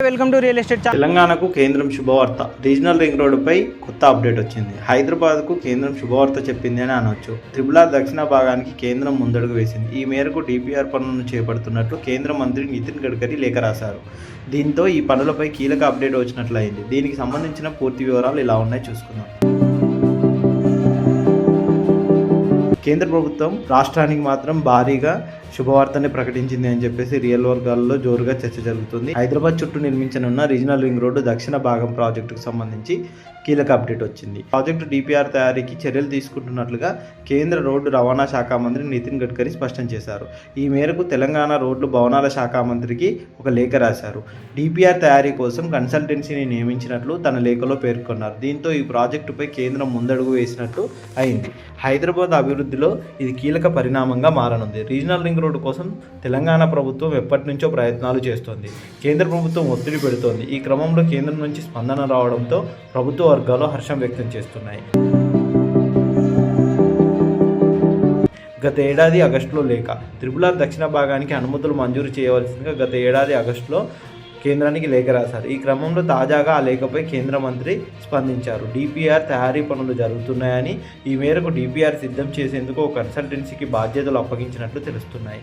Welcome to real estate. తెలంగాణకు కేంద్రం శుభవార్త. రీజనల్ రింగ్ రోడ్డుపై కొత్త అప్డేట్ వచ్చింది. హైదరాబాద్కు కేంద్రం శుభవార్త చెప్పింది అని అనొచ్చు. త్రిపుల్ దక్షిణ భాగానికి కేంద్రం ముందడుగు వేసింది. ఈ మేరకు డిపిఆర్ పనులను చేపడుతున్నట్లు కేంద్ర మంత్రి నితిన్ గడ్కరీ లేఖ రాశారు. దీంతో ఈ పనులపై కీలక అప్డేట్ వచ్చినట్లయింది. దీనికి సంబంధించిన పూర్తి వివరాలు ఇలా ఉన్నాయి, చూసుకుందాం. కేంద్ర ప్రభుత్వం రాష్ట్రానికి మాత్రం భారీగా శుభవార్తని ప్రకటించింది అని చెప్పేసి రియల్ వర్గాల్లో జోరుగా చర్చ జరుగుతుంది. హైదరాబాద్ చుట్టూ నిర్మించనున్న రీజనల్ రింగ్ రోడ్డు దక్షిణ భాగం ప్రాజెక్టుకు సంబంధించి కీలక అప్డేట్ వచ్చింది. ప్రాజెక్టు డిపిఆర్ తయారీకి చర్యలు తీసుకుంటున్నట్లుగా కేంద్ర రోడ్డు రవాణా శాఖ మంత్రి నితిన్ గడ్కరీ స్పష్టం చేశారు. ఈ మేరకు తెలంగాణ రోడ్లు భవనాల శాఖ మంత్రికి ఒక లేఖ రాశారు. డిపిఆర్ తయారీ కోసం కన్సల్టెన్సీని నియమించినట్లు తన లేఖలో పేర్కొన్నారు. దీంతో ఈ ప్రాజెక్టుపై కేంద్రం ముందడుగు వేసినట్లు అయింది. హైదరాబాద్ అభివృద్ధిలో ఇది కీలక పరిణామంగా మారనుంది. రీజనల్ రింగ్ రోడ్డు కోసం తెలంగాణ ప్రభుత్వం ఎప్పటి నుంచో ప్రయత్నాలు చేస్తోంది. కేంద్ర ప్రభుత్వం ఒత్తిడి పెడుతోంది. ఈ క్రమంలో కేంద్రం నుంచి స్పందన రావడంతో ప్రభుత్వ వర్గాలు హర్షం వ్యక్తం చేస్తున్నాయి. గత ఏడాది ఆగస్టులో లేఖ. త్రిపుల్ దక్షిణ భాగానికి అనుమతులు మంజూరు చేయవలసిందిగా గత ఏడాది ఆగస్టులో కేంద్రానికి లేఖ రాశారు. ఈ క్రమంలో తాజాగా ఆ లేఖపై కేంద్ర మంత్రి స్పందించారు. డిపిఆర్ తయారీ పనులు జరుగుతున్నాయని, ఈ మేరకు డిపిఆర్ సిద్ధం చేసేందుకు ఒక కన్సల్టెన్సీకి బాధ్యతలు అప్పగించినట్లు తెలుస్తున్నాయి.